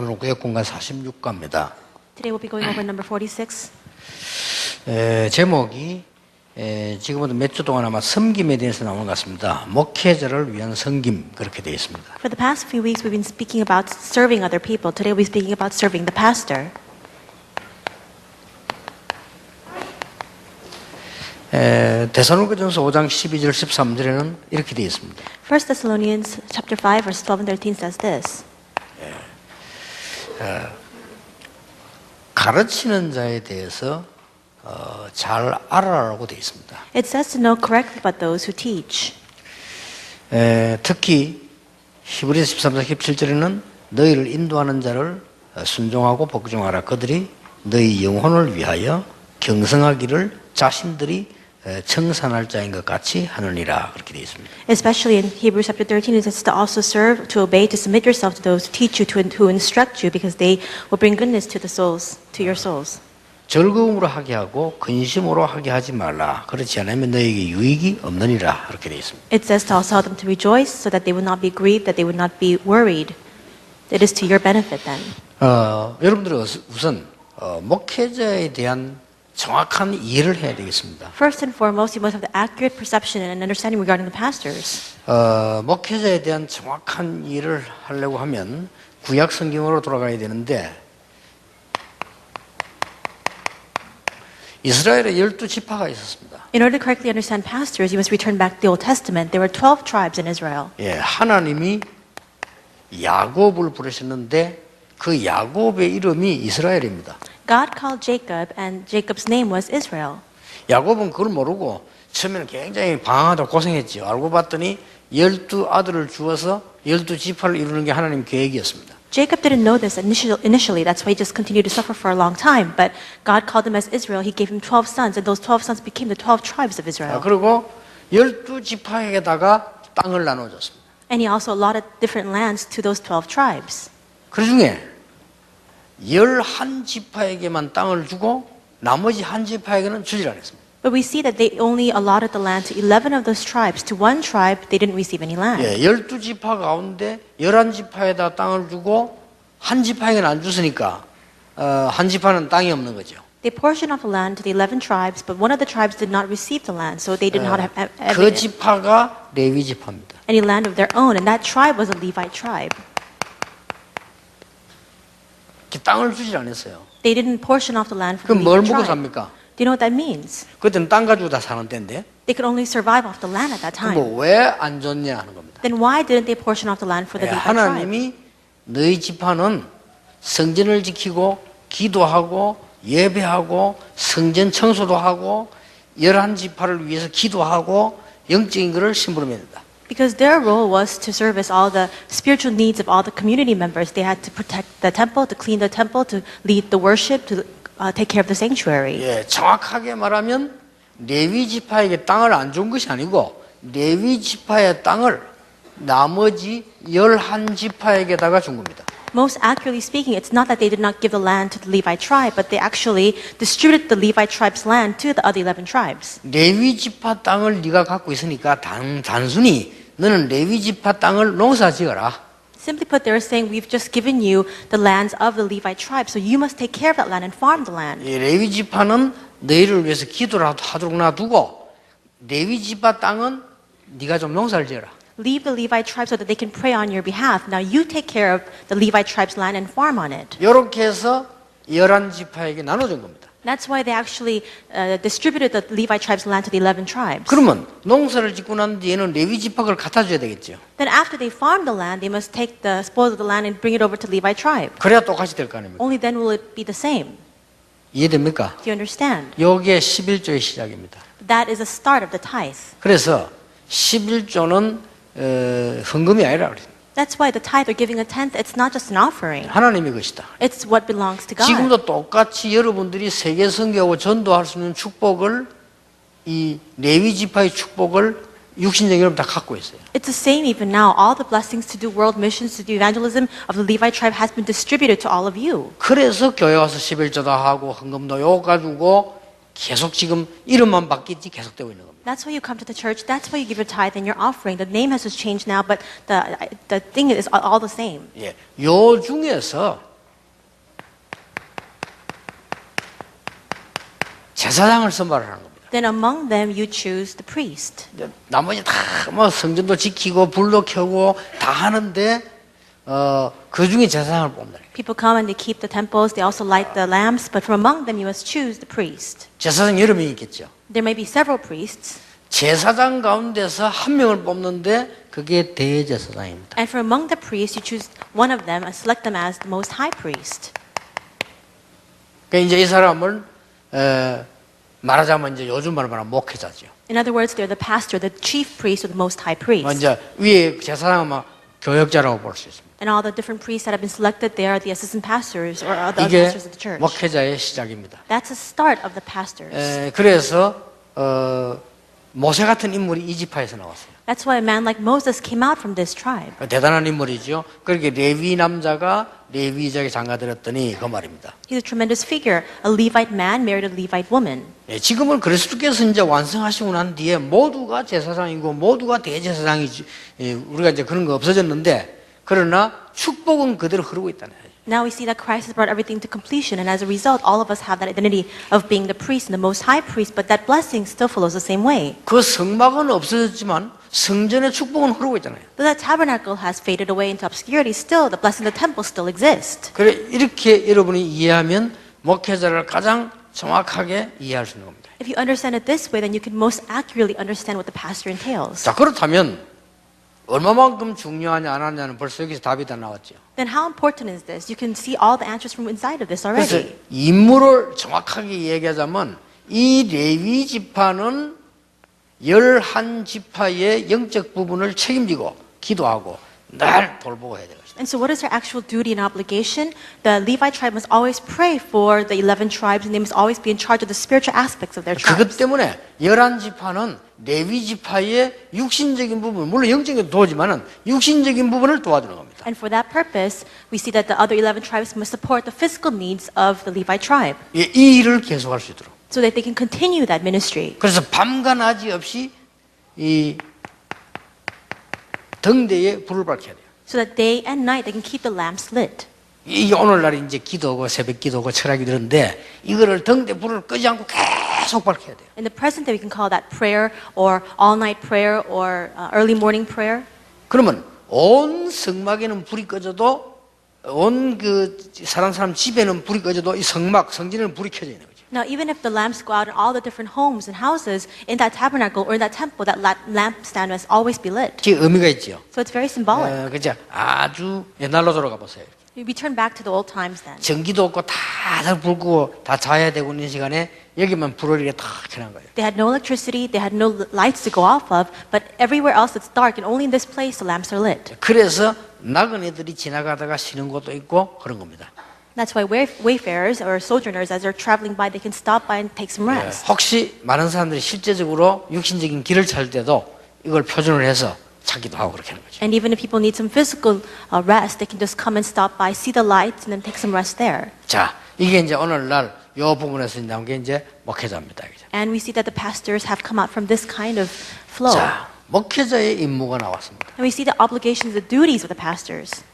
오늘은 구역공간 46과입니다. Today we'll be going over number 46. 제목이 지금부터 몇 주 동안 아마 섬김에 대해서 나오는 것 같습니다. 목회자를 위한 섬김 그렇게 되어 있습니다. For the past few weeks we've been speaking about serving other people. Today we'll be speaking about serving the pastor. 데살로니가전서 5장 12절 13절에는 이렇게 되어 있습니다. 1 Thessalonians chapter 5 verse 12 and 13 says this. 가르치는 자에 대해서 잘 알아라고 되어 있습니다. It says to know correctly about those who teach. 특히 히브리서 13장 17절에는 너희를 인도하는 자를 순종하고 복종하라. 그들이 너희 영혼을 위하여 경성하기를 자신들이 청산할 자인 것 같이 하느니라. 그렇게 되어 있습니다. Especially in Hebrews chapter 13 it says to also serve, to obey, to submit yourself to those who teach you, who instruct you, because they will bring goodness to the souls, to your souls. 즐거움으로 하게 하고 근심으로 하게 하지 말라. 그렇지 않으면 너에게 유익이 없느니라. 그렇게 되어 있습니다. It says to also help them to rejoice so that they would not be grieved, that they would not be worried. It is to your benefit then. 여러분들은 우선 목회자에 대한 정확한 이해를 해야 되겠습니다. First and foremost, you must have the accurate perception and understanding regarding the pastors. 목회자에 대한 정확한 이해를 하려고 하면 구약 성경으로 돌아가야 되는데 이스라엘에 12지파가 있었습니다. In order to correctly understand pastors, you must return back to the Old Testament. There were 12 tribes in Israel. 예, 하나님이 야곱을 부르셨는데 그 야곱의 이름이 이스라엘입니다. God called Jacob, and Jacob's name was Israel. 야곱은 그걸 모르고 처음에는 굉장히 방황하다 고생했죠. 알고 봤더니 12아들을 주어서 12지파를 이루는 게 하나님 계획이었습니다. Jacob didn't know this initially. That's why he just continued to suffer for a long time. But God called him as Israel. He gave him 12 sons, and those 12 sons became the 12 tribes of Israel. 그리고 12지파에게다가 땅을 나눠줬습니다. And he also allotted different lands to those 12 tribes. 그 중에 11지파에게만 땅을 주고 나머지 한 지파에게는 주질 않았습니다. But we see that they only allotted the land to 11 of those tribes. To one tribe, they didn't receive any land. 예, 12지파 가운데 11지파에다 땅을 주고 한 지파에게는 안 줬으니까 한 지파는 땅이 없는 거죠. They portioned off the land to the 11 tribes, but one of the tribes did not receive the land, so they did not have 그 지파가 레위 지파입니다. any land of their own, and that tribe was a Levite tribe. 땅을 주질 않았어요. They didn't portion off the land for 그럼 the 뭘 Levite 먹고 tribe. 삽니까? Do you know what that means? 그때는 땅 가지고 다 사는 때인데 They could only survive off the land at that time. 왜 안 줬냐 하는 겁니다. Then why didn't they portion off the land for the Levite tribe? 하나님이 너희 지파는 성전을 지키고 기도하고 예배하고 성전 청소도 하고 11지파를 위해서 기도하고 영적인 것을 심부름해야 된다. Because their role was to service all the spiritual needs of all the community members. They had to protect the temple, to clean the temple, to lead the worship, to take care of the sanctuary. 예, 정확하게 말하면 레위 지파에게 땅을 안 준 것이 아니고 레위 지파의 땅을 나머지 11지파에게다가 준 겁니다. Most accurately speaking, it's not that they did not give the land to the Levite tribe, but they actually distributed the Levite tribe's land to the other 11 tribes. 레위 지파 땅을 네가 갖고 있으니까 단순히 너는 레위 지파 땅을 농사 지어라. Simply put, they were saying, we've just given you the lands of the Levite tribe, so you must take care of that land and farm the land. 이 레위 지파는 너희를 위해서 기도라도 하도록 놔두고 레위 지파 땅은 네가 좀 농사를 지어라. Leave the Levite tribe so that they can pray on your behalf. Now you take care of the Levite tribe's land and farm on it. 이렇게 해서 11지파에게 나눠준 겁니다. That's why they actually distributed the Levite tribe's land to the 11 tribes. 그러면 농사를 짓고 난 뒤에는 레위 지파를 갖다 줘야 되겠죠. Then after they farm the land, they must take the spoils of the land and bring it over to Levite tribe. 그래야 똑같이 될 거 아닙니까? Only then will it be the same. 이해됩니까? Do you understand? 이게 11조의 시작입니다. That is the start of the tithe. 그래서 11조는 헌금이 아니라 그래요. That's why the tithe or giving a tenth, it's not just an offering. 하나님의 것이다. It's what belongs to God. 지금도 똑같이 여러분들이 세계 선교하고 전도할 수 있는 축복을 이 레위 지파의 축복을 육신적인 여러분 다 갖고 있어요. It's the same even now. All the blessings to do world missions, to do evangelism of the Levite tribe has been distributed to all of you. 그래서 교회 와서 11조도 하고 헌금도 요거 가지고 계속 지금 이름만 바뀌지 계속되고 있는 겁니다. That's why you come to the church. That's why you give your tithe and your offering. The name has just changed now, but the thing is all the same. 예, 요 중에서 제사장을 선발을 하는 겁니다. Then among them you choose the priest. 이제 나머지 다 뭐 성전도 지키고 불도 켜고 다 하는데 그 중에 제사장을 뽑는다. People come and they keep the temples, they also light the lamps, but from among them you must choose the priest. 제사장 여러 명이 있겠죠. There may be several priests, 제사장 가운데서 한 명을 뽑는데 그게 대제사장입니다. and from among the priests you choose one of them and select them as the most high priest. 그러니까 이제 이 사람을 말하자면 이제 요즘 말로 말하면 목회자죠. In other words, they're the pastor, the chief priest, or the most high priest. 이제 위에 제사장은 막 교역자라고 볼 수 있습니다. And all the different priests that have been selected, they are the assistant pastors or the other 이게 pastors of the church. 목회자의 시작입니다. That's the start of the pastors. 그래서 모세 같은 인물이 이 지파에서 나왔어요. That's why a man like Moses came out from this tribe. 대단한 인물이죠. 그렇게 레위 남자가 레위족에 장가들었더니 그 말입니다. He's a tremendous figure. A Levite man married a Levite woman. 지금은 그리스도께서 이제 완성하시고 난 뒤에 모두가 제사장이고 모두가 대제사장이지. 우리가 이제 그런 거 없어졌는데 그러나 축복은 그대로 흐르고 있다는 거예요. Now we see that Christ has brought everything to completion, and as a result, all of us have that identity of being the priest and the most high priest, but that blessing still flows the same way. 그 성막은 없어졌지만 성전의 축복은 흐르고 있잖아요. Though that tabernacle has faded away into obscurity, still the blessing of the temple still exists. 그래 이렇게 여러분이 이해하면 목회자를 가장 정확하게 이해할 수 있는 겁니다. If you understand it this way, then you can most accurately understand what the pastor entails. 자 그렇다면 얼마만큼 중요하냐 안 하냐는 벌써 여기서 답이 다 나왔죠. Then how important is this? You can see all the answers from inside of this 그래서 already. 인물을 정확하게 얘기하자면 이 레위 지파는 11지파의 영적 부분을 책임지고 기도하고 늘 돌보고 해야 되거든요. And so what is their actual duty and obligation? The Levite tribe must always pray for the 11 tribes, and they must always be in charge of the spiritual aspects of their 그것 tribes. 때문에 11지파는 레위 지파의 육신적인 부분, 물론 영적인 도지만은 육신적인 부분을 도와주는 겁니다. And for that purpose, we see that the other 11 tribes must support the physical needs of the Levite tribe 이 일을 계속할 수 있도록. so that they can continue that ministry. 그래서 밤과 낮이 없이 이 등대에 불을 밝혀야 돼요. So that day and night they can keep the lamps lit. 이게 오늘날 이제 기도고 새벽 기도고 철학이 되는데 이거를 등대 불을 끄지 않고 계속 밝혀야 돼요. In the present day, we can call that prayer or all-night prayer or early morning prayer. 그러면 온 성막에는 불이 꺼져도 온 그 사람 집에는 불이 꺼져도 이 성막 성전에는 불이 켜져 있는 거죠. Now, even if the lamps go out in all the different homes and houses, in that tabernacle or in that temple, that lampstand must always be lit. 그게 의미가 있죠. So it's very symbolic. 그죠? 아주 옛날로 돌아가 보세요. We turn back to the old times then. 전기도 없고 다들 불 끄고 다 자야 되고 있는 시간에 여기만 불을 이렇게 다 켜는 거예요. They had no electricity, they had no lights to go off of, but everywhere else it's dark, and only in this place the lamps are lit. 그래서 나그네들이 지나가다가 쉬는 곳도 있고 그런 겁니다. That's why wayfarers or sojourners, as they're traveling by, they can stop by and take some rest. 혹시 많은 사람들이 실제적으로 육신적인 길을 찾을 때도 이걸 표준을 해서 찾기도 하고 그렇게 하는 거죠. And even if people need some physical rest, they can just come and stop by, see the lights, and then take some rest there. 자, 이게 이제 오늘날 요 부분에서 나온 게 이제 목회자입니다. 그죠? And we see that the pastors have come out from this kind of flow. 자, 목회자의 임무가 나왔습니다. And we see the obligations, the duties of the pastors.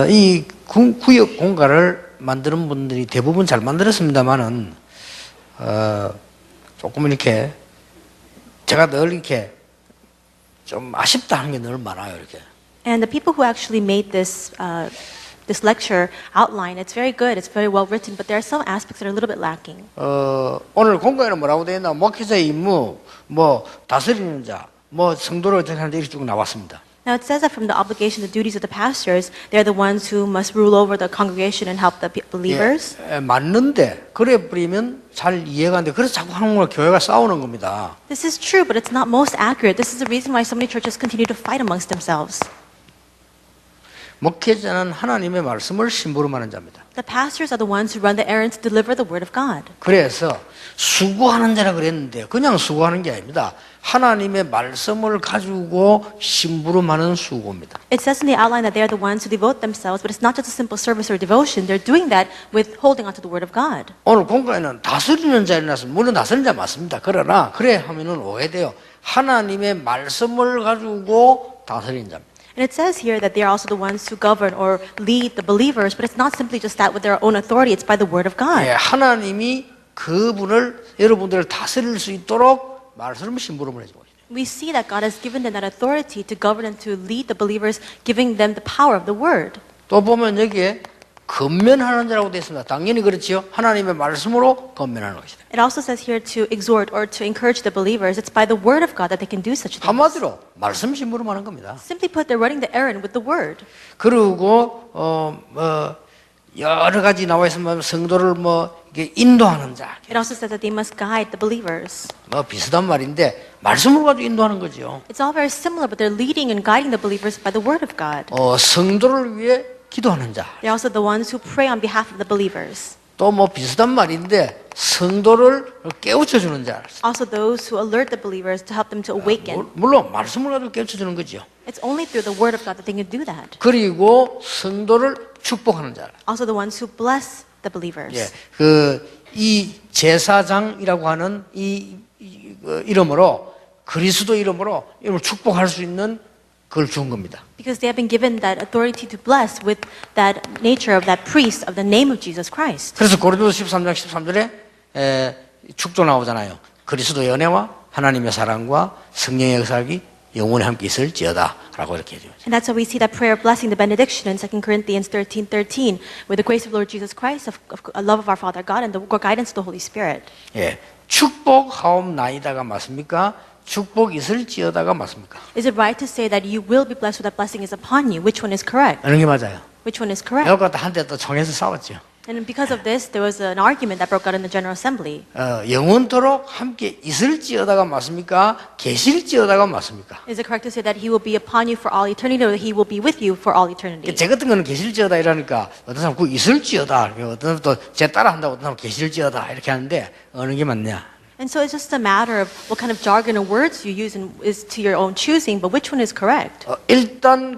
이 구역 공간을 만드는 분들이 대부분 잘 만들었습니다만은 조금 이렇게 제가 늘 이렇게 좀 아쉽다 하는 게 늘 많아요. 이렇게. And the people who actually made this this lecture outline, it's very good, it's very well written, but there are some aspects that are a little bit lacking. 오늘 공간에는 뭐라고 되어 있나? 목회자의 임무, 뭐 다스리는 자, 뭐 성도를 어떻게 하는데 이렇게 쭉 나왔습니다. Now it says that from the obligation, the duties of the pastors, they're the ones who must rule over the congregation and help the believers. 맞는데 그래 버리면 잘 이해가 안 돼. 그래서 자꾸 한국과 교회가 싸우는 겁니다. This is true, but it's not most accurate. This is the reason why so many churches continue to fight amongst themselves. 목회자는 하나님의 말씀을 심부름하는 자입니다. The pastors are the ones who run the errand to deliver the word of God. 그래서 수고하는 자라 그랬는데 그냥 수고하는 게 아닙니다. 하나님의 말씀을 가지고 심부름하는 수고입니다. It says in the outline that they are the ones who devote themselves, but it's not just a simple service or devotion. They're doing that with holding on to the word of God. 오늘 공간에는 다스리는 자를 놨습니다. 물론 다스리는 자 맞습니다. 그러나 그래 하면은 오해돼요. 하나님의 말씀을 가지고 다스리는 자입니다. And it says here that they are also the ones who govern or lead the believers, but it's not simply just that with their own authority, it's by the word of God. 예, 하나님이 그분을 여러분들을 다스릴 수 있도록 말씀을 심부름을 해주고 있어요. We see that God has given them that authority to govern and to lead the believers, giving them the power of the word. 또 보면 여기에 건면하는 자라고 되어 있습니다. 당연히 그렇지요. 하나님의 말씀으로 건면하는 것이다. It also says here to exhort or to encourage the believers. It's by the word of God that they can do such things. 한마디로 말씀 심부름하는 겁니다. Simply put, they're running the errand with the word. 그리고 여러 가지 나와 있으면 성도를 이게 인도하는 자. It also says that they must guide the believers. 비슷한 말인데 말씀을 가지고 인도하는 거죠. It's all very similar, but they're leading and guiding the believers by the word of God. 성도를 위해 기도하는 자. They're also the ones who pray on behalf of the believers. 또 비슷한 말인데 성도를 깨우쳐 주는 자. Also those who alert the believers to help them to awaken. 물론 말씀을 가지고 깨우쳐 주는 거죠. It's only through the word of God that they can do that. 그리고 성도를 축복하는 자. Also the ones who bless the believers. 예, 이 제사장이라고 하는 이 이름으로 그리스도 이름으로 이름을 축복할 수 있는 그걸 준 겁니다. Because they have been given that authority to bless with that nature of that priest of the name of Jesus Christ. 그래서 고린도서 13장 13절에 축도 나오잖아요. 그리스도의 은혜와 하나님의 사랑과 성령의 역사하기 영원히 함께 있을지어다라고 이렇게 해줘요. And that's how we see that prayer of blessing, the benediction in 2 Corinthians 13:13, with the grace of Lord Jesus Christ, of love of our Father God, and the guidance of the Holy Spirit. 예, 축복하옵나이다가 맞습니까? 축복 있을지어다가 맞습니까? Is it right to say that you will be blessed, or that blessing is upon you? Which one is correct? 어느 게 맞아요? Which one is correct? 이것도 한때 또 총에서 싸웠죠. And because of this, there was an argument that broke out in the General Assembly. 영원토록 함께 있을지어다가 맞습니까? 계실지어다가 맞습니까? Is it correct to say that he will be upon you for all eternity, or that he will be with you for all eternity? 제 같은 거는 계실지어다 이러니까 어떤 사람 그 있을지어다, 어떤 사람 또 제 따라 한다고 어떤 사람 계실지어다 이렇게 하는데 어느 게 맞냐? And so it's just a matter of what kind of jargon or words you use, and is to your own choosing. But which one is correct? 일단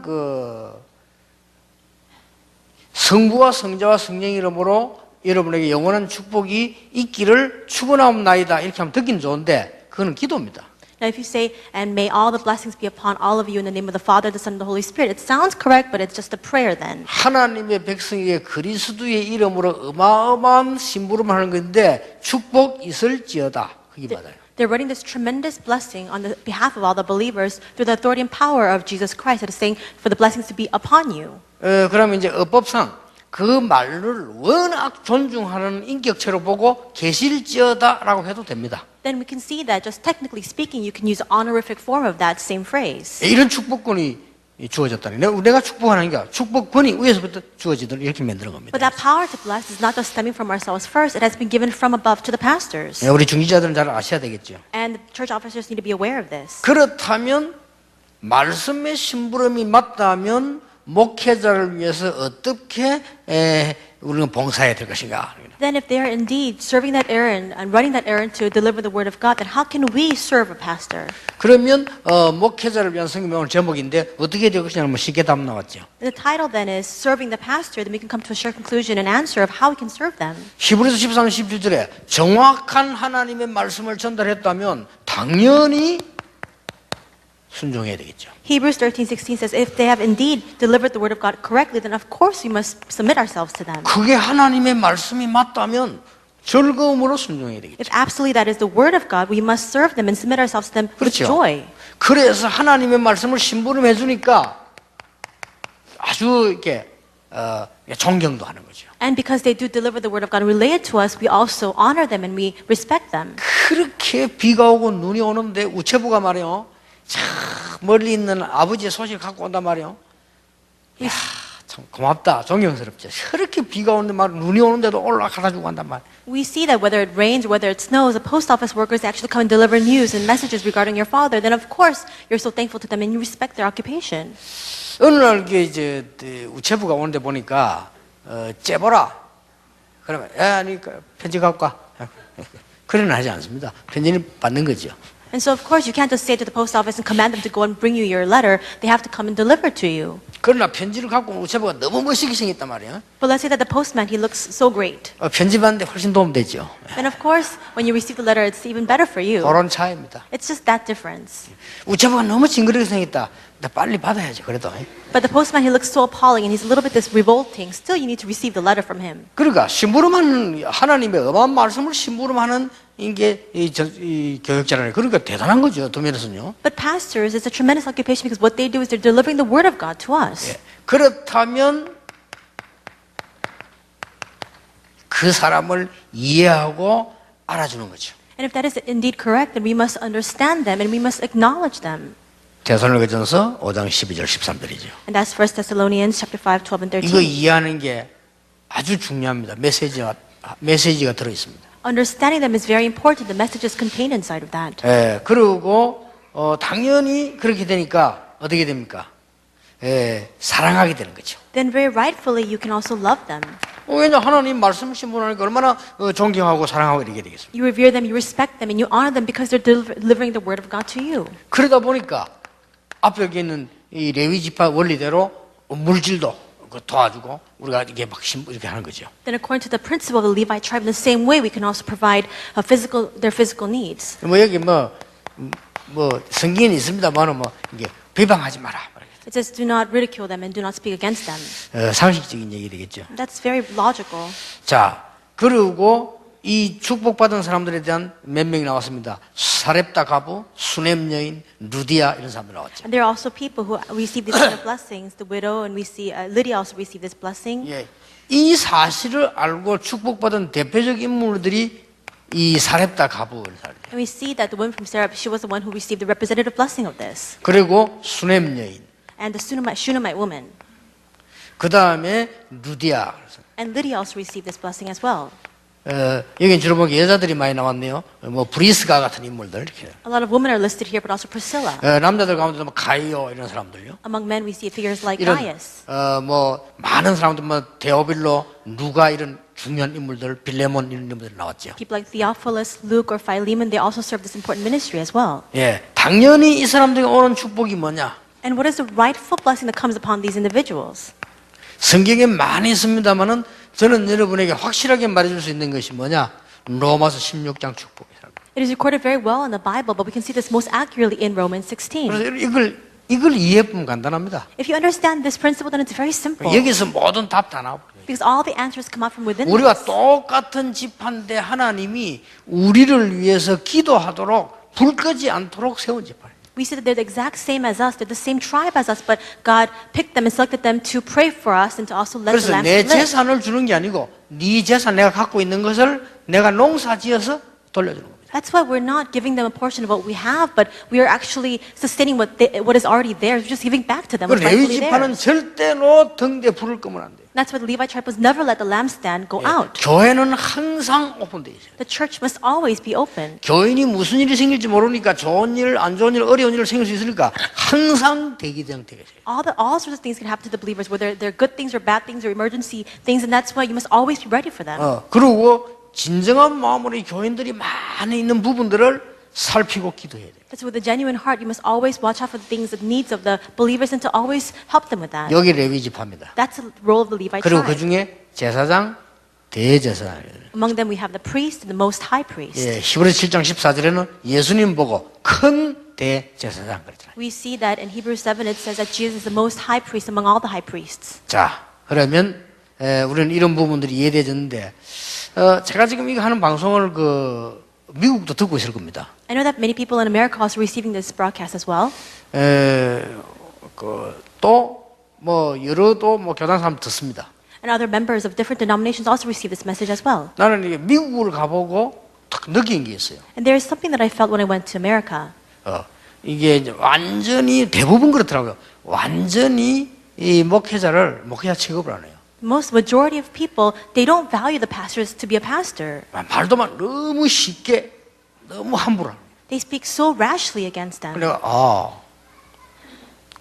성부와 성자와 성령의 이름으로 여러분에게 영원한 축복이 있기를 축원하옵나이다 이렇게 하면 듣긴 좋은데 그거는 기도입니다. Now, if you say, "And may all the blessings be upon all of you in the name of the Father, the Son, and the Holy Spirit," it sounds correct, but it's just a prayer then. 하나님의 백성에게 그리스도의 이름으로 어마어마한 심부름을 하는 건데 축복 있을지어다 그게 맞아요. They're writing this tremendous blessing on the behalf of all the believers through the authority and power of Jesus Christ. It is saying for the blessings to be upon you. 그러면 이제 어법상 그 말을 워낙 존중하는 인격체로 보고 계실지어다라고 해도 됩니다. Then we can see that just technically speaking, you can use honorific form of that same phrase. 이런 축복권이 주어졌다니. 내가 축복하는 게 축복권이 위에서부터 주어지도록 이렇게 만드는 겁니다. But that power to bless is not just stemming from ourselves first. It has been given from above to the pastors. 우리 중지자들은 잘 아셔야 되겠죠. And the church officers need to be aware of this. 그렇다면 말씀의 심부름이 맞다면 목회자를 위해서 어떻게 우리는 봉사해야 될 것인가? Then if they are indeed serving that errand and running that errand to deliver the word of God, then how can we serve a pastor? 그러면 목회자를 위한 성경이 오늘 제목인데 어떻게 될 것이냐면 쉽게 답 나왔죠. The title then is serving the pastor. Then we can come to a sure conclusion and answer of how we can serve them. 히브리서 13, 17절에 정확한 하나님의 말씀을 전달했다면 당연히 순종해야 되겠죠. Hebrews 13:16 says, if they have indeed delivered the word of God correctly, then of course we must submit ourselves to them. 그게 하나님의 말씀이 맞다면 즐거움으로 순종해야 되겠죠. If absolutely that is the word of God, we must serve them and submit ourselves to them with 그렇죠. joy. 그래서 하나님의 말씀을 심부름해 주니까 아주 이렇게 존경도 하는 거죠. And because they do deliver the word of God and relay it to us, we also honor them and we respect them. 그렇게 비가 오고 눈이 오는데 우체부가 말이요. 참 멀리 있는 아버지의 소식을 갖고 온단 말이요. 이야, 참 고맙다, 존경스럽죠. 그렇게 비가 오는데 막 눈이 오는데도 올라가다 주고 간단 말이에요. We see that whether it rains or whether it snows, the post office workers actually come and deliver news and messages regarding your father. Then of course you're so thankful to them and you respect their occupation. 어느 날 이제 우체부가 오는데 보니까 째보라. 그러면 아니 편지 갖고 와. 그래는 하지 않습니다. 편지는 받는 거죠. And so of course you can't just say to the post office and command them to go and bring you your letter. They have to come and deliver to you. 그러나 편지를 갖고 온 우체부가 너무 멋있게 생겼단 말이에요. But let's say that the postman, he looks so great. 편지 받는데 훨씬 도움되죠. Then of course when you receive the letter, it's even better for you. 그런 차이입니다. It's just that difference. 우체부가 너무 징그럽게 생겼다. 근데 빨리 받아야죠. 그래도. But the postman, he looks so appalling and he's a little bit this revolting. Still, you need to receive the letter from him. 그러니까 심부름하는 하나님의 엄한 말씀을 심부름하는 이게 이 교역자라는 그러니까 대단한 거죠. 두 면에서는요. But pastors, it's a tremendous occupation because what they do is they're delivering the word of God to us. 예. 그렇다면 그 사람을 이해하고 알아주는 거죠. And if that is indeed correct, then we must understand them and we must acknowledge them. 데살로니가전서 5장 12절 13절이죠. And that's 1 Thessalonians chapter 5, 12 and 이거 13. 이해하는 게 아주 중요합니다. 메시지가 들어 있습니다. Understanding them is very important. The message is contained inside of that. 예, 그리고 당연히 그렇게 되니까 어떻게 됩니까? 사랑하게 되는 거죠. Then very rightfully you can also love them. 왜냐 하나님 말씀을 신분하니까 얼마나 존경하고 사랑하고 이렇게 되겠습니까? You revere them, you respect them, and you honor them because they're delivering the word of God to you. 그러다 보니까 앞에 여기 있는 이 레위 지파 원리대로 물질도 도와주고 우리가 이게 막 이렇게 하는 거죠. Then according to the principle of the Levite tribe, in the same way we can also provide their physical needs. 뭐 여기 뭐 성경에 있습니다만은 뭐 이게 비방하지 마라. It says, do not ridicule them and do not speak against them. 상식적인 얘기 되겠죠. That's very logical. 자, 그리고 이 축복받은 사람들에 대한 몇 명이 나왔습니다. 사렙다 가부, 수넴 여인, 루디아 이런 사람들 나왔죠. And there are also people who receive these kind of blessings. The widow, and we see Lydia also received this blessing. 예, 이 사실을 알고 축복받은 대표적 인물들이 이 사렙다 가부 이런 사람. And we see that the woman from Sarah, she was the one who received the representative blessing of this. 그리고 수넴 여인. And the Shunammite woman. 그 다음에 루디아. And Lydia also received this blessing as well. 여기 주로 보기 여자들이 많이 나왔네요. 뭐 브리스가 같은 인물들 이렇게. A lot of women are listed here, but also Priscilla. 남자들 가운데도 뭐 가이오 이런 사람들요. Among men, we see figures like 이런 Gaius. 뭐 많은 사람들 뭐 데오빌로, 누가 이런 중요한 인물들, 빌레몬 이런 인물들 나왔죠. People like Theophilus, Luke, or Philemon, they also serve this important ministry as well. 예, 당연히 이 사람들에게 오는 축복이 뭐냐? And what is the rightful blessing that comes upon these individuals? 성경에 많이 있습니다만은 저는 여러분에게 확실하게 말해줄 수 있는 것이 뭐냐? 로마서 16장 축복이라고. It is recorded very well in the Bible, but we can see this most accurately in Romans 16. 그래서 이걸 이해해보면 간단합니다. If you understand this principle, then it's very simple. 여기서 모든 답 다 나와. Because all the answers come out from within 우리가 us. 똑같은 집안데 하나님이 우리를 위해서 기도하도록 불 끄지 않도록 세운 집안. We see that they're the exact same as us. They're the same tribe as us, but God picked them and selected them to pray for us and to also let the 그래서 lamps 내 lit. 재산을 주는 게 아니고 네 재산 내가 갖고 있는 것을 내가 농사지어서 돌려주는 겁니다. That's why we're not giving them a portion of what we have, but we are actually sustaining what is already theirs. We're just giving back to them 그 what's 레위 rightfully 지파는 theirs. 절대로 등대 불을 끄면 안 돼요. That's why the Levite tribe was never let the lampstand go out. 교회는 항상 오픈되어 있어요. The church must always be open. 교인이 무슨 일이 생길지 모르니까 좋은 일, 안 좋은 일, 어려운 일이 생길 수 있으니까 항상 대기 상태에 있어요. All sorts of things can happen to the believers, whether they're good things or bad things or emergency things, and that's why you must always be ready for them. 그리고 진정한 마음으로 이 교인들이 많이 있는 부분들을 살피고 기도해야 돼요. That's with a genuine heart, you must always watch out for the things, the needs of the believers, and to always help them with that. 여기 레위 지파입니다. That's the role of the Levite 그리고 그 tribe. 중에 제사장, 대제사장. Among them we have the priest and the most high priest. 예, 히브리서 7장 14절에는 예수님 보고 큰 대제사장 그랬잖아요. We see that in Hebrews 7 it says that Jesus is the most high priest among all the high priests. 자, 그러면 우리는 이런 부분들이 이해되졌는데 제가 지금 이거 하는 방송을 미국도 듣고 있을 겁니다. I know that many people in America are also receiving this broadcast as well. 여러 교단 사람 듣습니다. And other members of different denominations also receive this message as well. 나는 이게 미국을 가보고 딱 느낀 게 있어요. And there is something that I felt when I went to America. 이게 이제 완전히 대부분 그렇더라고요. 완전히 이 목회자 취급을 안 해요. Most majority of people, they don't value the pastors to be a pastor. 말도만 너무 쉽게 너무 함부로 합니다. They speak so rashly against them. 내가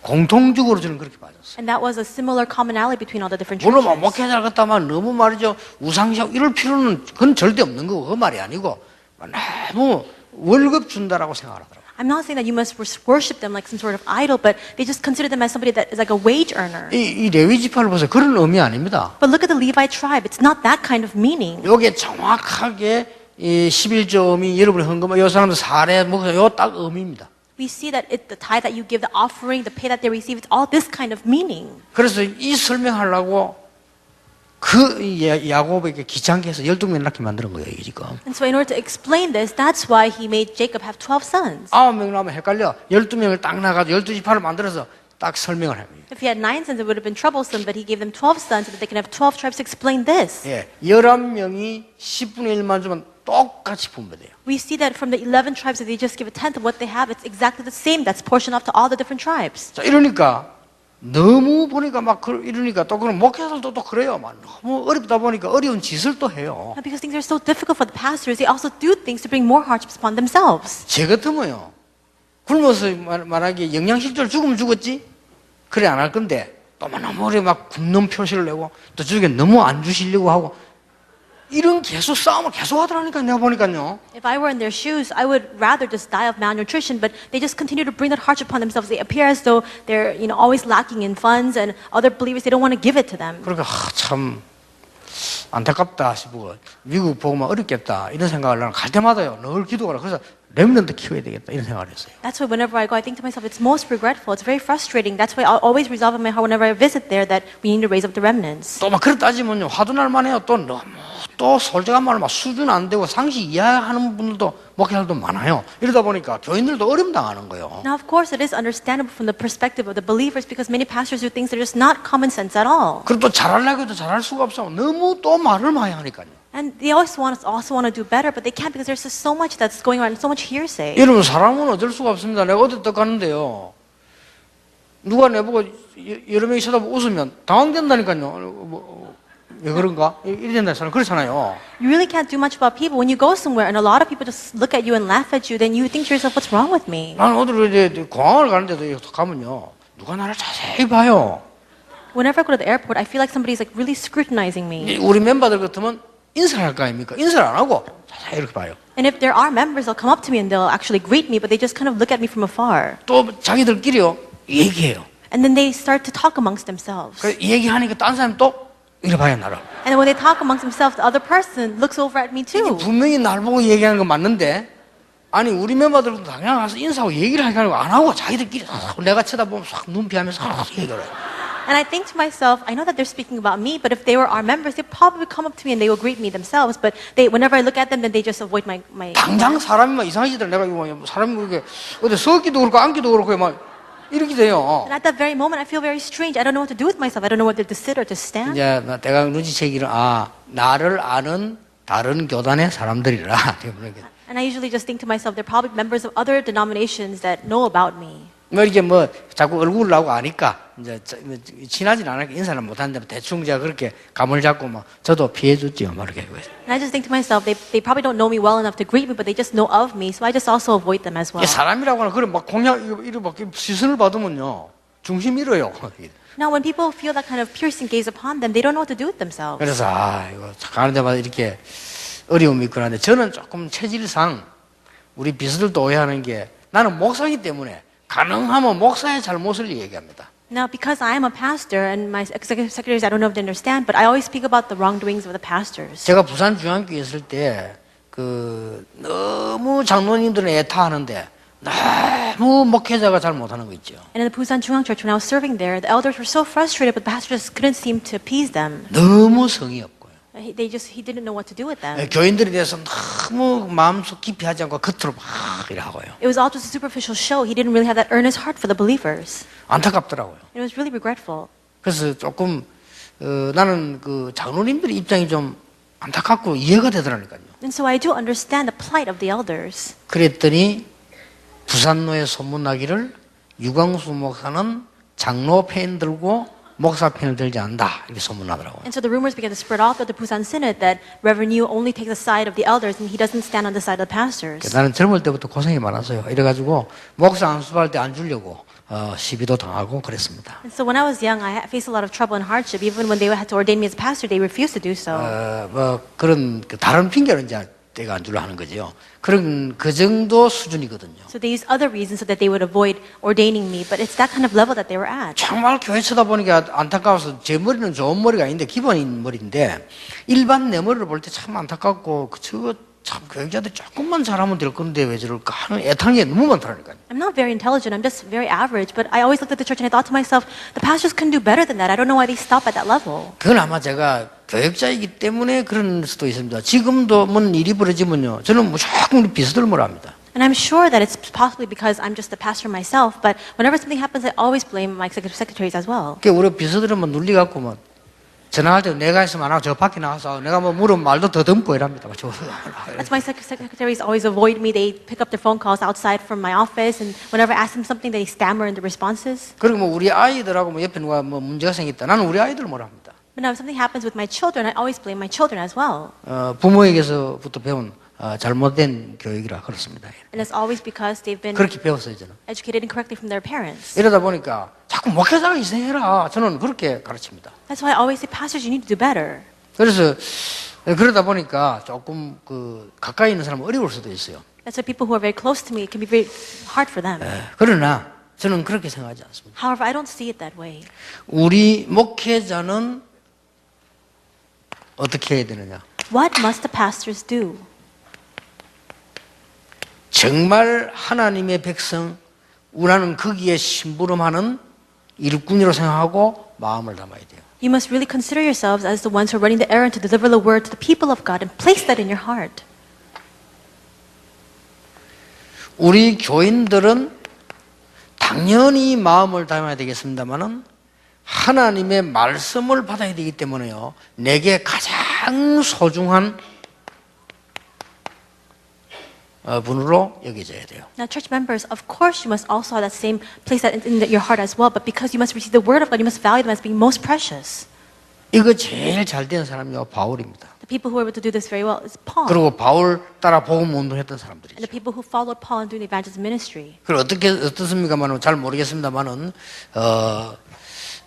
공통적으로 저는 그렇게 맞았어요. And that was a similar commonality between all the different 물론 churches. 목회자를 갖다만 너무 말이죠 우상시하고 이럴 필요는 그건 절대 없는 거고 그 말이 아니고 너무 월급 준다라고 생각하더라고요. I'm not saying that you must worship them like some sort of idol, but they just consider them as somebody that is like a wage earner. 이 레위 지파를 보세요. 그런 의미 아닙니다. But look at the Levite tribe. It's not that kind of meaning. 요게 정확하게 이 11조 의미 여러분이 헌금한 요 사람들 사례 목사 요 딱 의미입니다. We We see that the tithe that you give, the offering, the pay that they receive, it's all this kind of meaning. 그래서 이 설명하려고 야곱에게 귀찮게 해서 12명 낳게 만드는 거예요, 이게 지금. And so in order to explain this, that's why he made Jacob have 12 sons. 9명 나면 헷갈려. 12명을 딱 나가지고 12지파를 만들어서 딱 설명을 합니다. If he had 9 sons, it would have been troublesome, but he gave them 12 sons so that they can have 12 tribes to explain this. 예, 11명이 10분의 1만 주면 똑같이 분배돼요. We see that from the 11 tribes, if they just give a tenth of what they have, it's exactly the same. That's portioned off to all the different tribes. 자, 이러니까 너무 보니까 막 이러니까 또 그런 목회자들도 또 그래요. 막 너무 어렵다 보니까 어려운 짓을 또 해요. Now, because things are so difficult for the pastors, they also do things to bring more hardships upon themselves. 제 같으면요. 굶어서 말하기 영양실조를 죽으면 죽었지? 그래 안 할 건데 또 너무 오래 막 굶는 표시를 내고 또 저쪽에 너무 안 주시려고 하고 이런 계속 싸움을 계속 하더라니까 내가 보니까요. If I were in their shoes, I would rather just die of malnutrition, but they just continue to bring that hardship upon themselves. They appear as though they're, always lacking in funds, and other believers, they don't want to give it to them. 그러니까 참 안타깝다 싶고 미국 보고만 어렵겠다 이런 생각을 나는 갈 때마다요 늘 기도하라. 그래서 렘넌트 키워야 되겠다 이런 생각을 했어요. That's why whenever I go, I think to myself, it's most regretful. It's very frustrating. That's why I always resolve in my heart whenever I visit there that we need to raise up the remnants. 또 막 그렇게 따지면요 화도 날 만해요. 또 너무 또 솔직한 말로 막 수준 안 되고 상식 이해하는 분들도 목회자들도 많아요. 이러다 보니까 교인들도 어려움 당하는 거예요. Now, of course, it is understandable from the perspective of the believers because many pastors do things that are just not common sense at all. 그리고 또 잘하려고 해도 잘할 수가 없어. 너무 또 말을 많이 하니까요. And they also want to do better, but they can't because there's just so much that's going on, so much hearsay. 여러분 사람은 어쩔 수가 없습니다. 내가 어디 딱 가는데요. 누가 내보고 여러 명이 쳐다보고 웃으면 당황된다니까요. 왜 그런가? 이래 된다 사람 그렇잖아요. You really can't do much about people when you go somewhere and a lot of people just look at you and laugh at you. Then you think to yourself, what's wrong with me? 나는 어디로 이제 공항을 가는데도 가면요. 누가 나를 자세히 봐요. Whenever I go to the airport, I feel like somebody's like really scrutinizing me. 우리 멤버들 같으면 인사를 할 거 아닙니까? 인사를 안 하고 자세히 이렇게 봐요. And if there are members, they'll come up to me and they'll actually greet me, but they just kind of look at me from afar. 또 자기들끼리요 얘기해요. And then they start to talk amongst themselves. 그 얘기하니까 딴 사람 또 이래 봐요 나를. And when they talk amongst themselves, the other person looks over at me too. 분명히 날 보고 얘기하는 거 맞는데 아니 우리 멤버들도 당장 가서 인사하고 얘기를 하는 거 안 하고 자기들끼리 내가 쳐다보면 싹 눈 피하면서 얘기를 해요. And I think to myself, I know that they're speaking about me, but if they were our members, they probably come up to me and they will greet me themselves. But whenever I look at them, then they just avoid my. 당장 사람이 막 이상해지더라. 내가 이거 사람이 그렇게 어디 서기도 그렇고 앉기도 그렇고 막 이렇게 돼요. And at that very moment, I feel very strange. I don't know what to do with myself. I don't know whether to sit or to stand. 이제 내가 눈치채기를 나를 아는 다른 교단의 사람들이라. And I usually just think to myself, they're probably members of other denominations that know about me. 뭐 이렇게 뭐 자꾸 얼굴을 나오고 아니까 이제 친하진 않으니까 인사를 못 하는데 대충 제가 그렇게 감을 잡고 막 저도 피해 줬지요. 막 이렇게. And I just think to myself, they probably don't know me well enough to greet me, but they just know of me, so I just also avoid them as well. 사람이라고 하는 그런 막 공약 이렇게 막 시선을 받으면요 중심 잃어요. Now, when people feel that kind of piercing gaze upon them, they don't know what to do with themselves. 그래서 이거 가는 데마다 이렇게 어려움이 있고 하는데 저는 조금 체질상 우리 비서들도 오해하는 게 나는 목사이기 때문에 가능하면 목사의 잘못을 얘기합니다. Now, because I am a pastor and my executive secretaries, I don't know if they understand, but I always speak about the wrongdoings of the pastors. 제가 부산 중앙교회 있을 때 너무 장로님들은 애타하는데 너무 목회자가 잘 못하는 거 있죠. And in the Busan Jungang Church, when I was serving there, the elders were so frustrated, but the pastors couldn't seem to appease them. 너무 성의 없고요. He didn't know what to do with them. 교인들에 대해서 너무 마음속 깊이 하지 않고 겉으로 막 이러고요. It was all just a superficial show. He didn't really have that earnest heart for the believers. 안타깝더라고요. It was really regretful. 그래서 조금 나는 그 장로님들의 입장이 좀 안타깝고 이해가 되더라니까요. And so I do understand the plight of the elders. 그랬더니 부산로에 소문나기를 유광수 목사는 장로 펜 들고 목사 펜을 들지 않는다 이렇게 소문나더라고요. And so the rumors began to spread out of the Busan Synod that Reverend Yu only takes the side of the elders and he doesn't stand on the side of the pastors. 나는 젊을 때부터 고생이 많았어요. 이래가지고 목사 안수할 때 안 주려고 시비도 당하고 그랬습니다. And so when I was young, I faced a lot of trouble and hardship. Even when they had to ordain me as a pastor, they refused to do so. 뭐 그런 다른 핑계는 이제 내가 안 주려 하는 거죠. 그런 그 정도 수준이거든요. So they used other reasons so that they would avoid ordaining me, but it's that kind of level that they were at. 정말 교회 쳐다보니까 안타까워서 제 머리는 좋은 머리가 아닌데 기본인 머리인데 일반 내 머리를 볼 때 참 안타깝고 저 참 교육자들이 조금만 잘하면 될 건데 왜 저럴까 하는 애탕이 너무 많더라니까요. I'm not very intelligent. I'm just very average. But I always looked at the church and I thought to myself, the pastors can do better than that. I don't know why they stop at that level. 그건 아마 제가 교육자이기 때문에 그런 수도 있습니다. 지금도 뭔 일이 벌어지면요, 저는 무조건 우리 비서들을 뭐라 합니다. And I'm sure that it's possibly because I'm just a pastor myself. But whenever something happens, I always blame my executive secretaries as well. 그 우리 비서들은 뭐 눌리갖고 뭐 전화할 때 내가 있으면 안 하고 저 밖에 나가서 내가 뭐 물으면 말도 더듬고 이랍니다. That's why secretaries always avoid me. They pick up their phone calls outside from my office, and whenever I ask them something, they stammer in the responses. 그리고 뭐 우리 아이들하고 뭐 옆에 누가 뭐 문제가 생겼다. 나는 우리 아이들 뭐라 합니다. But now if something happens with my children, I always blame my children as well. 부모에게서부터 배운 잘못된 교육이라 그렇습니다. And it's always because they've been 그렇게 배웠어요 저는. educated incorrectly from their parents. 이러다 보니까 자꾸 목회자가 이상해라. 저는 그렇게 가르칩니다. That's why I always say, pastors, you need to do better. 그래서 그러다 보니까 조금 그 가까이 있는 사람은 어려울 수도 있어요. That's why people who are very close to me, it can be very hard for them. 그러나 저는 그렇게 생각하지 않습니다. However, I don't see it that way. 우리 목회자는 어떻게 해야 되느냐? What must the pastors do? 정말 하나님의 백성, 우리는 거기에 심부름하는 일꾼이라고 생각하고 마음을 담아야 돼요. You must really consider yourselves as the ones who are running the errand to deliver the word to the people of God and place that in your heart. 우리 교인들은 당연히 마음을 담아야 되겠습니다만은 하나님의 말씀을 받아야 되기 때문에요. 내게 가장 소중한 분으로 여겨져야 돼요. Now, church members, of course, you must also have that same place that in your heart as well. But because you must receive the word of God, you must value them as being most precious. 이거 제일 잘 된 사람이요 바울입니다. The people who were able to do this very well is Paul. 그리고 바울 따라 복음 운동했던 And 사람들이죠. the people who followed Paul in doing the evangelism ministry. 그리고 어떻습니까만은 잘 모르겠습니다만은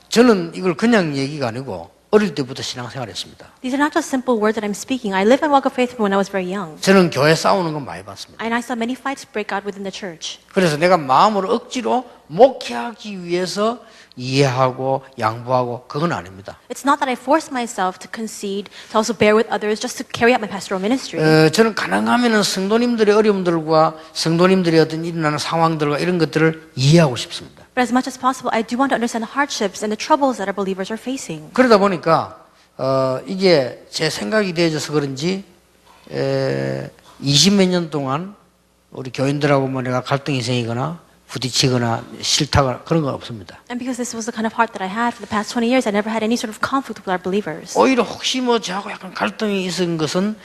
저는 이걸 그냥 얘기가 아니고 어릴 때부터 신앙생활했습니다. These are not just simple words that I'm speaking. I lived and walked of faith when I was very young. 저는 교회 싸우는 건 많이 봤습니다. And I saw many fights break out within the church. 그래서 내가 마음으로 억지로 목회하기 위해서 이해하고 양보하고 그건 아닙니다. It's not that I force myself to concede, to also bear with others, just to carry out my pastoral ministry. 저는 가능하면은 성도님들의 어려움들과 성도님들의 어떤 일어나는 상황들과 이런 것들을 이해하고 싶습니다. But as much as possible, I do want to understand the hardships and the troubles that our believers are facing. 그러다 보니까 이게 제 생각이 되어져서 그런지 20몇 년 동안 우리 교인들하고 뭐 내가 갈등이 생기거나 부딪히거나 싫다거나 그런 건 없습니다. And because this was the kind of heart that I had for the past 20 years, I never had any sort of conflict with our believers. 오히려 혹시 뭐 저하고 약간 갈등이 있은 것은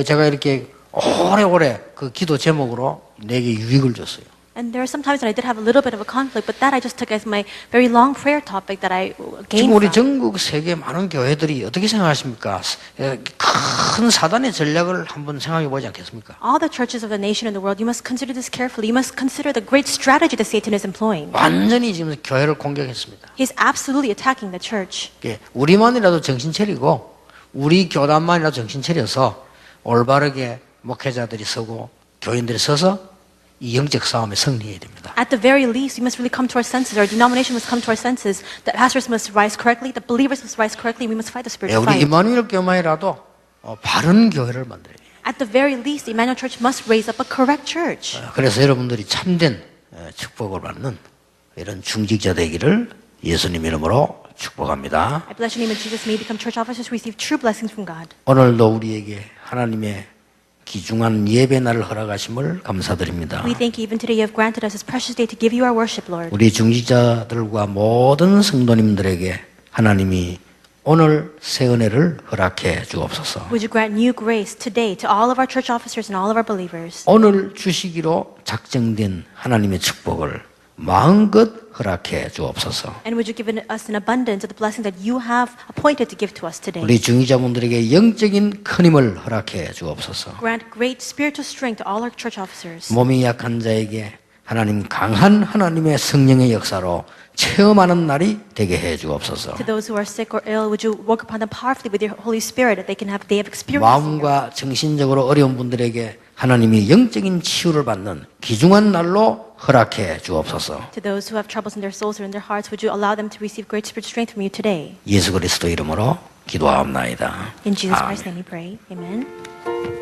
제가 이렇게 오래오래 그 기도 제목으로 내게 유익을 줬어요. And there are some times when I did have a little bit of a conflict, but that I just took as my very long prayer topic that I gained 지금 우리 from. 전국 세계 많은 교회들이 어떻게 생각하십니까? 큰 사단의 전략을 한번 생각해 보지 않겠습니까? All the churches of the nation and the world, you must consider this carefully. You must consider the great strategy that Satan is employing. 완전히 지금 교회를 공격했습니다. He's absolutely attacking the church. 예, 우리만이라도 정신 차리고 우리 교단만이라도 정신 차려서 올바르게 목회자들이 서고 교인들이 서서 이 영적 싸움에 승리해야 됩니다. At the very least, we must really come to our senses. Our denomination must come to our senses. The pastors must rise correctly. The believers must rise correctly. We must fight the 예, spiritual 우리 fight. 이마누엘 교만이라도 바른 교회를 만들어야 돼요. At the very least, the Emmanuel Church must raise up a correct church. 그래서 여러분들이 참된 축복을 받는 이런 중직자 되기를 예수님 이름으로 축복합니다. I bless your name in Jesus' name. Become church officers who receive true blessings from God. 오늘도 우리에게 하나님의 귀중한 예배 날을 허락하심을 감사드립니다. We thank you even today you have granted us this precious day to give you our worship, Lord. 우리 중직자들과 모든 성도님들에게 하나님이 오늘 새 은혜를 허락해 주옵소서. Would you grant new grace today to all of our church officers and all of our believers? 오늘 주시기로 작정된 하나님의 축복을 마음껏 허락해 주옵소서. And would you give us an abundance of the blessing that you have appointed to give to us today? 우리 중직자분들에게 영적인 큰 힘을 허락해 주옵소서. Grant great spiritual strength to all our church officers. 몸이 약한 자에게 하나님 강한 하나님의 성령의 역사로 체험하는 날이 되게 해 주옵소서. To those who are sick or ill, would you work upon them powerfully with your Holy Spirit that they can have a day of experience? 마음과 정신적으로 어려운 분들에게 하나님이 영적인 치유를 받는 귀중한 날로 허락해 주옵소서. To those who have troubles in their souls or in their hearts, would you allow them to receive great spiritual strength from you today? 예수 그리스도 이름으로 기도하옵나이다. In Jesus 아멘. Christ's name we pray. Amen.